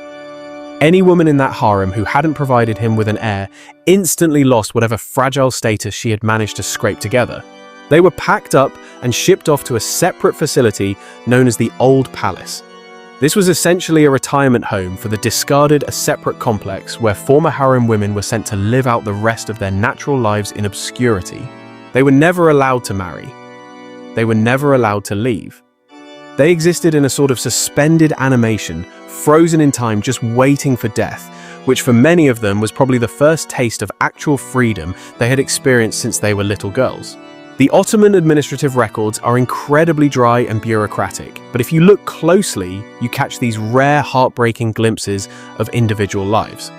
Any woman in that harem who hadn't provided him with an heir instantly lost whatever fragile status she had managed to scrape together. They were packed up and shipped off to a separate facility known as the Old Palace. This was essentially a retirement home for the discarded, a separate complex where former harem women were sent to live out the rest of their natural lives in obscurity. They were never allowed to marry. They were never allowed to leave. They existed in a sort of suspended animation, frozen in time, just waiting for death, which for many of them was probably the first taste of actual freedom they had experienced since they were little girls. The Ottoman administrative records are incredibly dry and bureaucratic, but if you look closely, you catch these rare, heartbreaking glimpses of individual lives.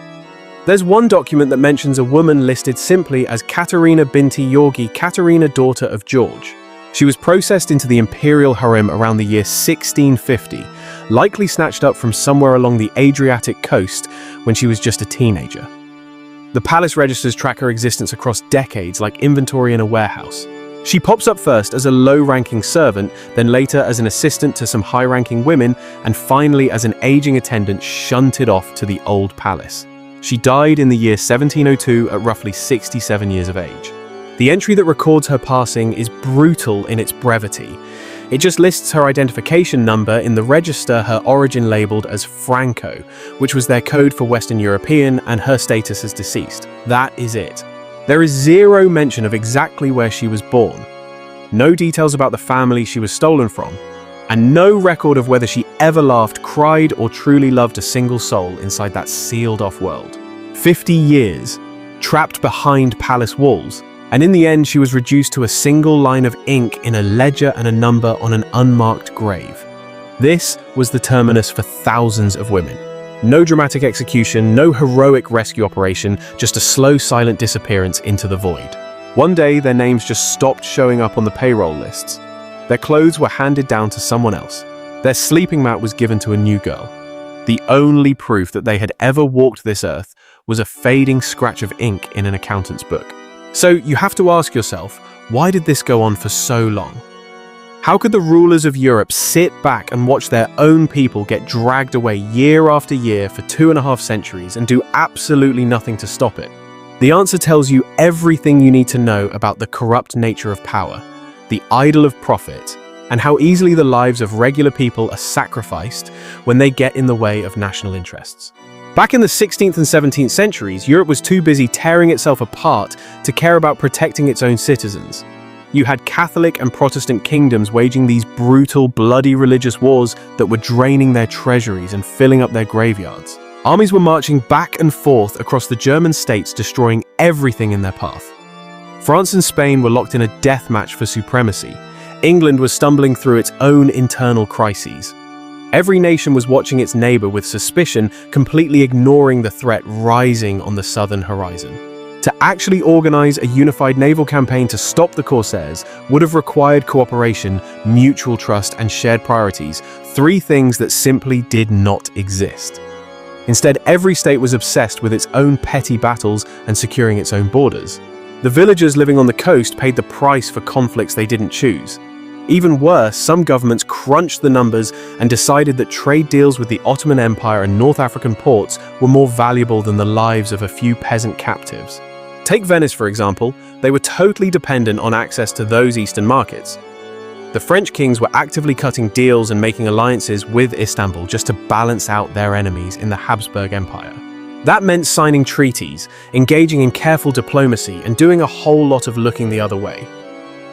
There's one document that mentions a woman listed simply as Katerina binti Yorgi, Katerina, daughter of George. She was processed into the imperial harem around the year 1650, likely snatched up from somewhere along the Adriatic coast when she was just a teenager. The palace registers track her existence across decades like inventory in a warehouse. She pops up first as a low-ranking servant, then later as an assistant to some high-ranking women, and finally as an aging attendant shunted off to the old palace. She died in the year 1702 at roughly 67 years of age. The entry that records her passing is brutal in its brevity. It just lists her identification number in the register, her origin labeled as Franco, which was their code for Western European, and her status as deceased. That is it. There is zero mention of exactly where she was born, no details about the family she was stolen from, and no record of whether she ever laughed, cried, or truly loved a single soul inside that sealed-off world. 50 years, trapped behind palace walls, and in the end she was reduced to a single line of ink in a ledger and a number on an unmarked grave. This was the terminus for thousands of women. No dramatic execution, no heroic rescue operation, just a slow, silent disappearance into the void. One day, their names just stopped showing up on the payroll lists. Their clothes were handed down to someone else. Their sleeping mat was given to a new girl. The only proof that they had ever walked this earth was a fading scratch of ink in an accountant's book. So you have to ask yourself, why did this go on for so long? How could the rulers of Europe sit back and watch their own people get dragged away year after year for 2.5 centuries and do absolutely nothing to stop it? The answer tells you everything you need to know about the corrupt nature of power, the idol of profit, and how easily the lives of regular people are sacrificed when they get in the way of national interests. Back in the 16th and 17th centuries, Europe was too busy tearing itself apart to care about protecting its own citizens. You had Catholic and Protestant kingdoms waging these brutal, bloody religious wars that were draining their treasuries and filling up their graveyards. Armies were marching back and forth across the German states, destroying everything in their path. France and Spain were locked in a death match for supremacy. England was stumbling through its own internal crises. Every nation was watching its neighbor with suspicion, completely ignoring the threat rising on the southern horizon. To actually organize a unified naval campaign to stop the corsairs would have required cooperation, mutual trust, and shared priorities, 3 things that simply did not exist. Instead, every state was obsessed with its own petty battles and securing its own borders. The villagers living on the coast paid the price for conflicts they didn't choose. Even worse, some governments crunched the numbers and decided that trade deals with the Ottoman Empire and North African ports were more valuable than the lives of a few peasant captives. Take Venice, for example. They were totally dependent on access to those eastern markets. The French kings were actively cutting deals and making alliances with Istanbul just to balance out their enemies in the Habsburg Empire. That meant signing treaties, engaging in careful diplomacy, and doing a whole lot of looking the other way.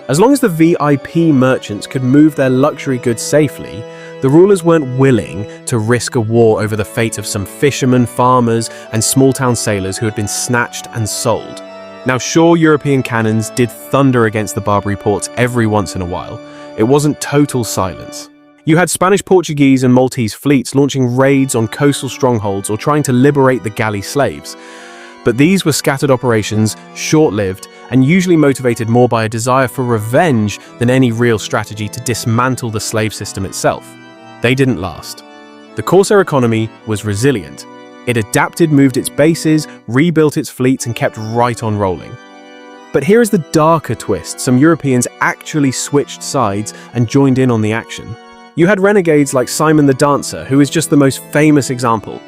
As long as the VIP merchants could move their luxury goods safely, the rulers weren't willing to risk a war over the fate of some fishermen, farmers, and small-town sailors who had been snatched and sold. Now, sure, European cannons did thunder against the Barbary ports every once in a while. It wasn't total silence. You had Spanish, Portuguese, and Maltese fleets launching raids on coastal strongholds or trying to liberate the galley slaves. But these were scattered operations, short-lived, and usually motivated more by a desire for revenge than any real strategy to dismantle the slave system itself. They didn't last. The corsair economy was resilient. It adapted, moved its bases, rebuilt its fleets, and kept right on rolling. But here is the darker twist. Some Europeans actually switched sides and joined in on the action. You had renegades like Simon the Dancer, who is just the most famous example.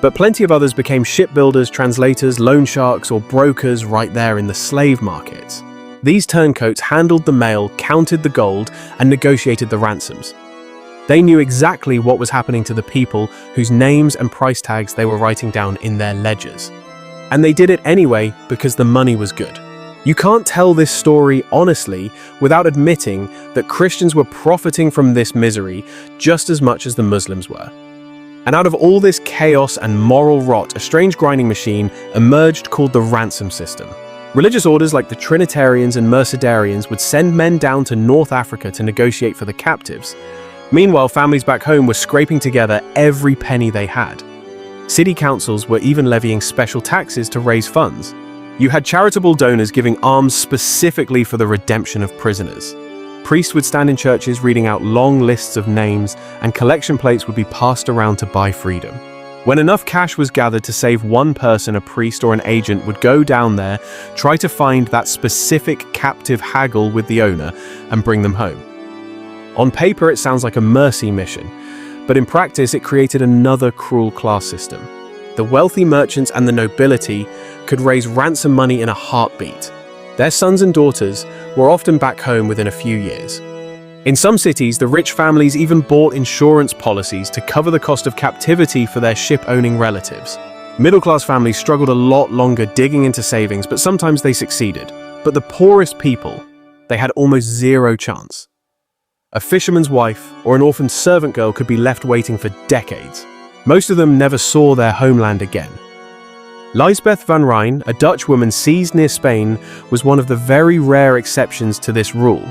But plenty of others became shipbuilders, translators, loan sharks, or brokers right there in the slave markets. These turncoats handled the mail, counted the gold, and negotiated the ransoms. They knew exactly what was happening to the people whose names and price tags they were writing down in their ledgers. And they did it anyway because the money was good. You can't tell this story honestly without admitting that Christians were profiting from this misery just as much as the Muslims were. And out of all this chaos and moral rot, a strange grinding machine emerged called the ransom system. Religious orders like the Trinitarians and Mercedarians would send men down to North Africa to negotiate for the captives. Meanwhile, families back home were scraping together every penny they had. City councils were even levying special taxes to raise funds. You had charitable donors giving alms specifically for the redemption of prisoners. Priests would stand in churches reading out long lists of names, and collection plates would be passed around to buy freedom. When enough cash was gathered to save one person, a priest or an agent would go down there, try to find that specific captive haggle with the owner, and bring them home. On paper, it sounds like a mercy mission, but in practice, it created another cruel class system. The wealthy merchants and the nobility could raise ransom money in a heartbeat. Their sons and daughters were often back home within a few years. In some cities, the rich families even bought insurance policies to cover the cost of captivity for their ship-owning relatives. Middle-class families struggled a lot longer digging into savings, but sometimes they succeeded. But the poorest people, they had almost zero chance. A fisherman's wife or an orphaned servant girl could be left waiting for decades. Most of them never saw their homeland again. Lisbeth van Rijn, a Dutch woman seized near Spain, was one of the very rare exceptions to this rule.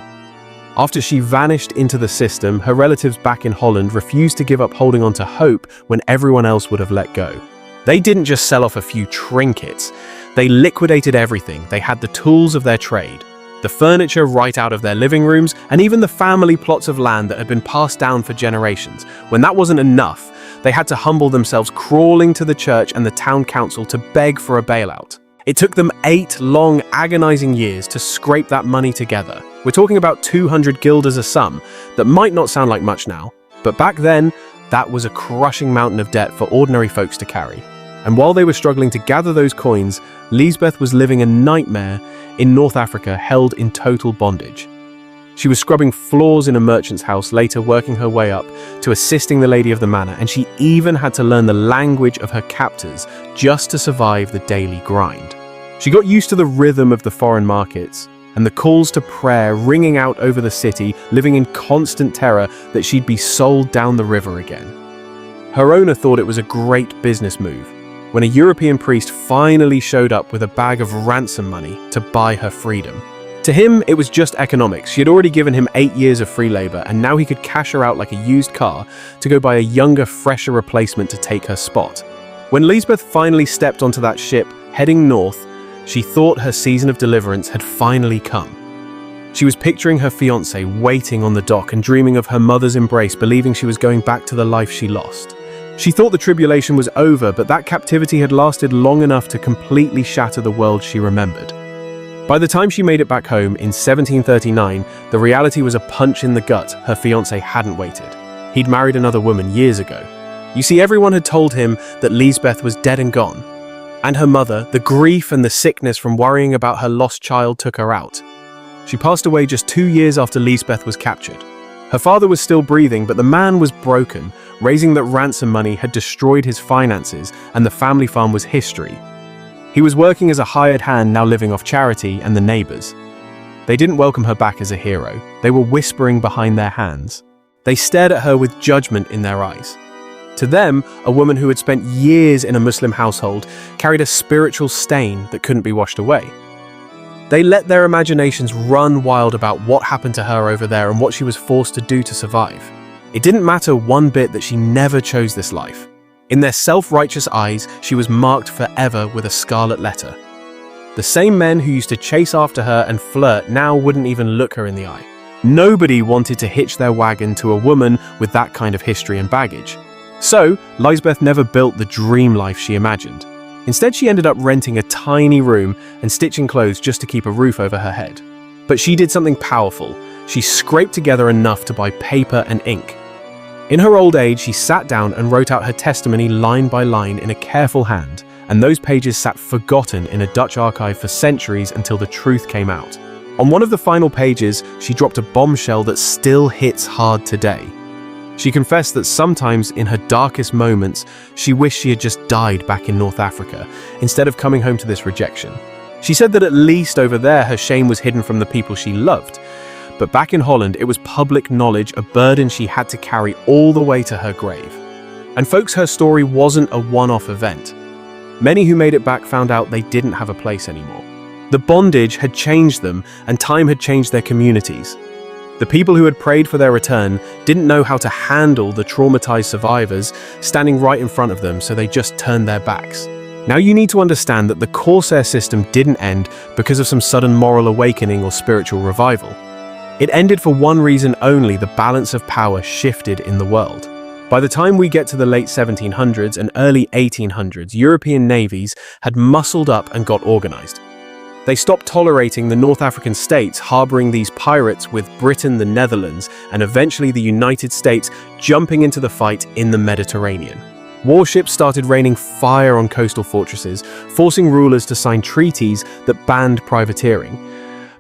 After she vanished into the system, her relatives back in Holland refused to give up holding on to hope when everyone else would have let go. They didn't just sell off a few trinkets, they liquidated everything. They had the tools of their trade, the furniture right out of their living rooms, and even the family plots of land that had been passed down for generations. When that wasn't enough, they had to humble themselves, crawling to the church and the town council to beg for a bailout. It took them 8 long, agonizing years to scrape that money together. We're talking about 200 guilders a sum. That might not sound like much now, but back then, that was a crushing mountain of debt for ordinary folks to carry. And while they were struggling to gather those coins, Lisbeth was living a nightmare in North Africa, held in total bondage. She was scrubbing floors in a merchant's house, later working her way up to assisting the lady of the manor, and she even had to learn the language of her captors just to survive the daily grind. She got used to the rhythm of the foreign markets and the calls to prayer ringing out over the city, living in constant terror that she'd be sold down the river again. Her owner thought it was a great business move when a European priest finally showed up with a bag of ransom money to buy her freedom. To him, it was just economics. She had already given him 8 years of free labor, and now he could cash her out like a used car to go buy a younger, fresher replacement to take her spot. When Lisbeth finally stepped onto that ship, heading north, she thought her season of deliverance had finally come. She was picturing her fiancé waiting on the dock and dreaming of her mother's embrace, believing she was going back to the life she lost. She thought the tribulation was over, but that captivity had lasted long enough to completely shatter the world she remembered. By the time she made it back home in 1739, the reality was a punch in the gut. Her fiancé hadn't waited. He'd married another woman years ago. You see, everyone had told him that Lisbeth was dead and gone. And her mother, the grief and the sickness from worrying about her lost child took her out. She passed away just 2 years after Lisbeth was captured. Her father was still breathing, but the man was broken. Raising that ransom money had destroyed his finances, and the family farm was history. He was working as a hired hand, now living off charity and the neighbors. They didn't welcome her back as a hero. They were whispering behind their hands. They stared at her with judgment in their eyes. To them, a woman who had spent years in a Muslim household carried a spiritual stain that couldn't be washed away. They let their imaginations run wild about what happened to her over there and what she was forced to do to survive. It didn't matter one bit that she never chose this life. In their self-righteous eyes, she was marked forever with a scarlet letter. The same men who used to chase after her and flirt now wouldn't even look her in the eye. Nobody wanted to hitch their wagon to a woman with that kind of history and baggage. So, Lisbeth never built the dream life she imagined. Instead, she ended up renting a tiny room and stitching clothes just to keep a roof over her head. But she did something powerful. She scraped together enough to buy paper and ink. In her old age, she sat down and wrote out her testimony line by line in a careful hand, and those pages sat forgotten in a Dutch archive for centuries until the truth came out. On one of the final pages, she dropped a bombshell that still hits hard today. She confessed that sometimes in her darkest moments, she wished she had just died back in North Africa, instead of coming home to this rejection. She said that at least over there, her shame was hidden from the people she loved. But back in Holland, it was public knowledge, a burden she had to carry all the way to her grave. And folks, her story wasn't a one-off event. Many who made it back found out they didn't have a place anymore. The bondage had changed them, and time had changed their communities. The people who had prayed for their return didn't know how to handle the traumatized survivors standing right in front of them, so they just turned their backs. Now you need to understand that the corsair system didn't end because of some sudden moral awakening or spiritual revival. It ended for one reason only: the balance of power shifted in the world. By the time we get to the late 1700s and early 1800s, European navies had muscled up and got organized. They stopped tolerating the North African states harboring these pirates, with Britain, the Netherlands, and eventually the United States jumping into the fight in the Mediterranean. Warships started raining fire on coastal fortresses, forcing rulers to sign treaties that banned privateering.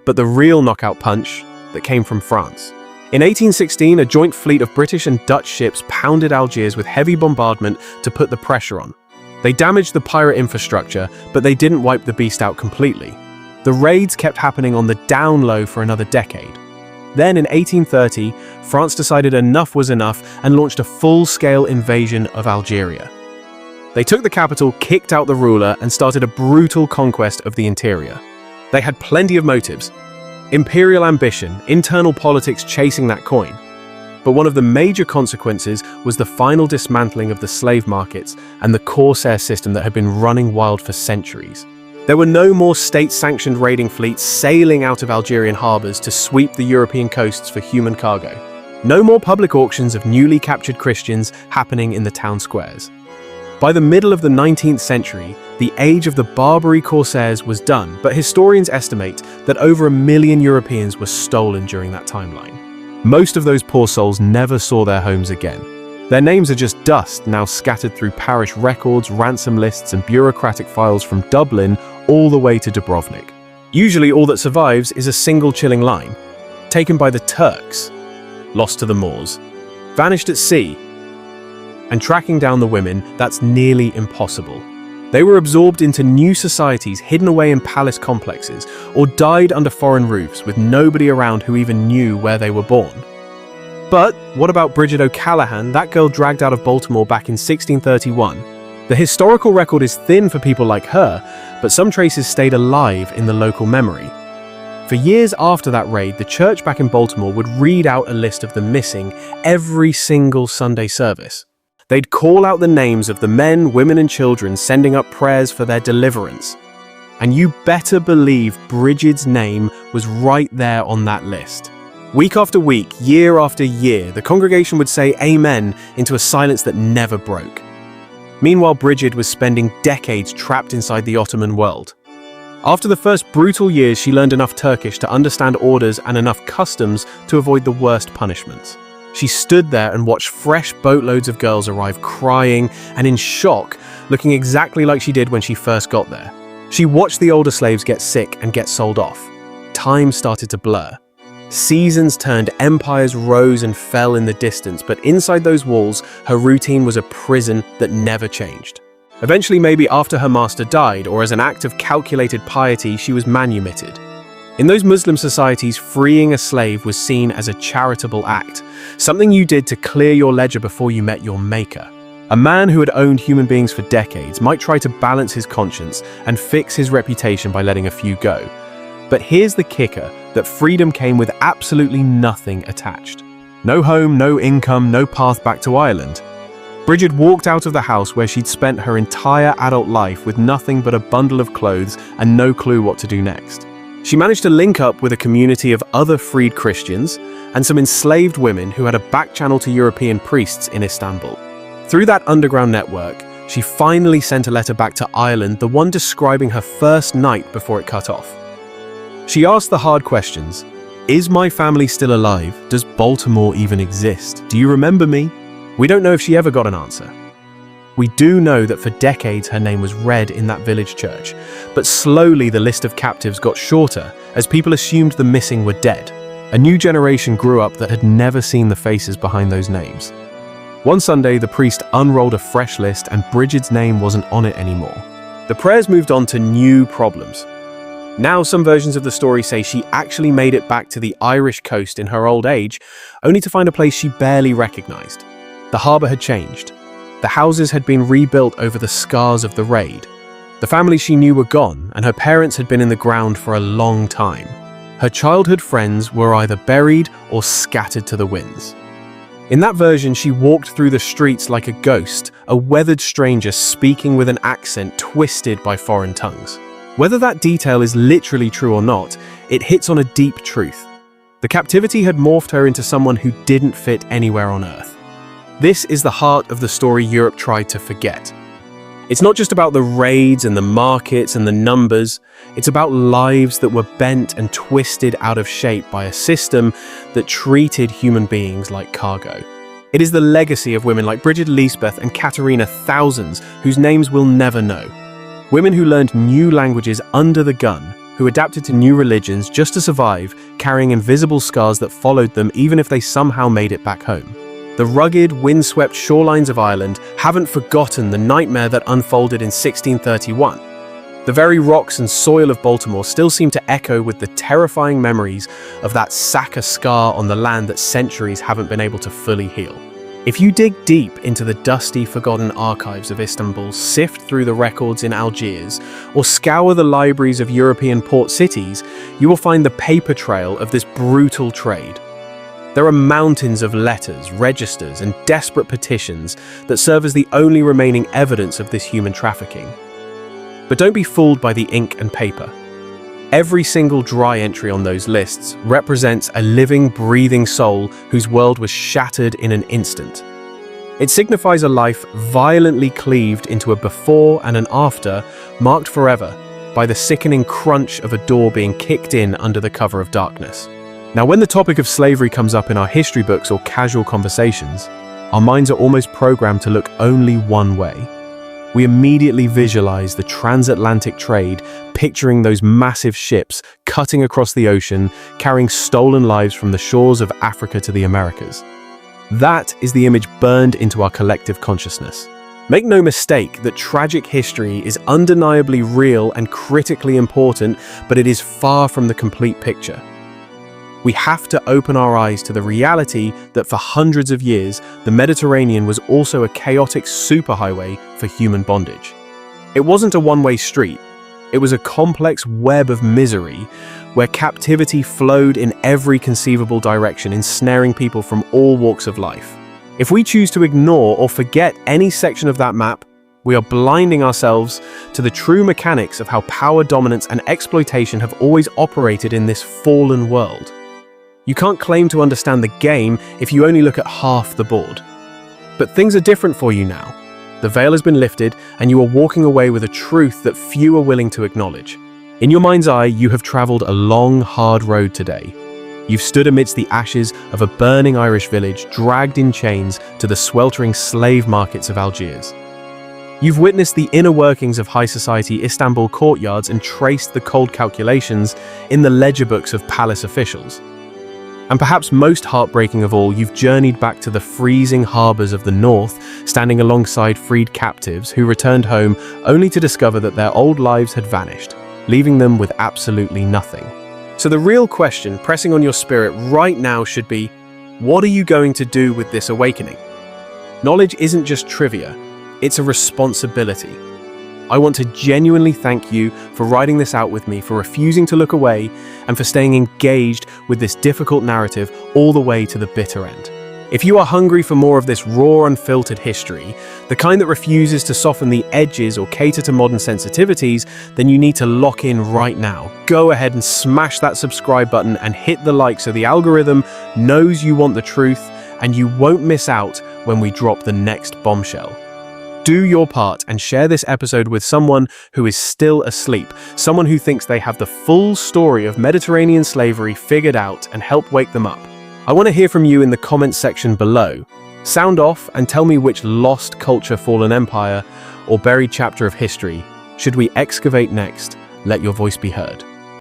But the real knockout punch that came from France. In 1816, a joint fleet of British and Dutch ships pounded Algiers with heavy bombardment to put the pressure on. They damaged the pirate infrastructure, but they didn't wipe the beast out completely. The raids kept happening on the down low for another decade. Then in 1830, France decided enough was enough and launched a full-scale invasion of Algeria. They took the capital, kicked out the ruler, and started a brutal conquest of the interior. They had plenty of motives: imperial ambition, internal politics chasing that coin. But one of the major consequences was the final dismantling of the slave markets and the corsair system that had been running wild for centuries. There were no more state-sanctioned raiding fleets sailing out of Algerian harbors to sweep the European coasts for human cargo. No more public auctions of newly captured Christians happening in the town squares. By the middle of the 19th century, the age of the Barbary corsairs was done, but historians estimate that over 1 million Europeans were stolen during that timeline. Most of those poor souls never saw their homes again. Their names are just dust now scattered through parish records, ransom lists, and bureaucratic files from Dublin all the way to Dubrovnik. Usually all that survives is a single chilling line: taken by the Turks, lost to the Moors, vanished at sea, and tracking down the women, that's nearly impossible. They were absorbed into new societies, hidden away in palace complexes, or died under foreign roofs with nobody around who even knew where they were born. But what about Bridget O'Callaghan, that girl dragged out of Baltimore back in 1631? The historical record is thin for people like her, but some traces stayed alive in the local memory. For years after that raid, the church back in Baltimore would read out a list of the missing every single Sunday service. They'd call out the names of the men, women, and children sending up prayers for their deliverance. And you better believe Bridget's name was right there on that list. Week after week, year after year, the congregation would say amen into a silence that never broke. Meanwhile, Bridget was spending decades trapped inside the Ottoman world. After the first brutal years, she learned enough Turkish to understand orders and enough customs to avoid the worst punishments. She stood there and watched fresh boatloads of girls arrive crying and in shock, looking exactly like she did when she first got there. She watched the older slaves get sick and get sold off. Time started to blur. Seasons turned, empires rose and fell in the distance, but inside those walls, her routine was a prison that never changed. Eventually, maybe after her master died, or as an act of calculated piety, she was manumitted. In those Muslim societies, freeing a slave was seen as a charitable act, something you did to clear your ledger before you met your maker. A man who had owned human beings for decades might try to balance his conscience and fix his reputation by letting a few go. But here's the kicker, that freedom came with absolutely nothing attached. No home, no income, no path back to Ireland. Bridget walked out of the house where she'd spent her entire adult life with nothing but a bundle of clothes and no clue what to do next. She managed to link up with a community of other freed Christians and some enslaved women who had a back channel to European priests in Istanbul. Through that underground network, she finally sent a letter back to Ireland, the one describing her first night before it cut off. She asked the hard questions. Is my family still alive? Does Baltimore even exist? Do you remember me? We don't know if she ever got an answer. We do know that for decades her name was read in that village church, but slowly the list of captives got shorter as people assumed the missing were dead. A new generation grew up that had never seen the faces behind those names. One Sunday, the priest unrolled a fresh list and Bridget's name wasn't on it anymore. The prayers moved on to new problems. Now some versions of the story say she actually made it back to the Irish coast in her old age, only to find a place she barely recognized. The harbour had changed. The houses had been rebuilt over the scars of the raid. The families she knew were gone, and her parents had been in the ground for a long time. Her childhood friends were either buried or scattered to the winds. In that version, she walked through the streets like a ghost, a weathered stranger speaking with an accent twisted by foreign tongues. Whether that detail is literally true or not, it hits on a deep truth. The captivity had morphed her into someone who didn't fit anywhere on Earth. This is the heart of the story Europe tried to forget. It's not just about the raids and the markets and the numbers. It's about lives that were bent and twisted out of shape by a system that treated human beings like cargo. It is the legacy of women like Bridget Lisbeth and Katerina, thousands whose names we'll never know. Women who learned new languages under the gun, who adapted to new religions just to survive, carrying invisible scars that followed them even if they somehow made it back home. The rugged, windswept shorelines of Ireland haven't forgotten the nightmare that unfolded in 1631. The very rocks and soil of Baltimore still seem to echo with the terrifying memories of that Saka scar on the land that centuries haven't been able to fully heal. If you dig deep into the dusty, forgotten archives of Istanbul, sift through the records in Algiers, or scour the libraries of European port cities, you will find the paper trail of this brutal trade. There are mountains of letters, registers, and desperate petitions that serve as the only remaining evidence of this human trafficking. But don't be fooled by the ink and paper. Every single dry entry on those lists represents a living, breathing soul whose world was shattered in an instant. It signifies a life violently cleaved into a before and an after, marked forever by the sickening crunch of a door being kicked in under the cover of darkness. Now, when the topic of slavery comes up in our history books or casual conversations, our minds are almost programmed to look only one way. We immediately visualize the transatlantic trade, picturing those massive ships cutting across the ocean, carrying stolen lives from the shores of Africa to the Americas. That is the image burned into our collective consciousness. Make no mistake that tragic history is undeniably real and critically important, but it is far from the complete picture. We have to open our eyes to the reality that for hundreds of years, the Mediterranean was also a chaotic superhighway for human bondage. It wasn't a one-way street. It was a complex web of misery where captivity flowed in every conceivable direction, ensnaring people from all walks of life. If we choose to ignore or forget any section of that map, we are blinding ourselves to the true mechanics of how power, dominance, and exploitation have always operated in this fallen world. You can't claim to understand the game if you only look at half the board. But things are different for you now. The veil has been lifted, and you are walking away with a truth that few are willing to acknowledge. In your mind's eye, you have traveled a long, hard road today. You've stood amidst the ashes of a burning Irish village, dragged in chains to the sweltering slave markets of Algiers. You've witnessed the inner workings of high society Istanbul courtyards and traced the cold calculations in the ledger books of palace officials. And perhaps most heartbreaking of all, you've journeyed back to the freezing harbors of the north, standing alongside freed captives who returned home only to discover that their old lives had vanished, leaving them with absolutely nothing. So the real question pressing on your spirit right now should be, what are you going to do with this awakening? Knowledge isn't just trivia, it's a responsibility. I want to genuinely thank you for writing this out with me, for refusing to look away, and for staying engaged with this difficult narrative all the way to the bitter end. If you are hungry for more of this raw, unfiltered history, the kind that refuses to soften the edges or cater to modern sensitivities, then you need to lock in right now. Go ahead and smash that subscribe button and hit the like so the algorithm knows you want the truth and you won't miss out when we drop the next bombshell. Do your part and share this episode with someone who is still asleep, someone who thinks they have the full story of Mediterranean slavery figured out, and help wake them up. I want to hear from you in the comments section below. Sound off and tell me which lost culture, fallen empire, or buried chapter of history should we excavate next. Let your voice be heard.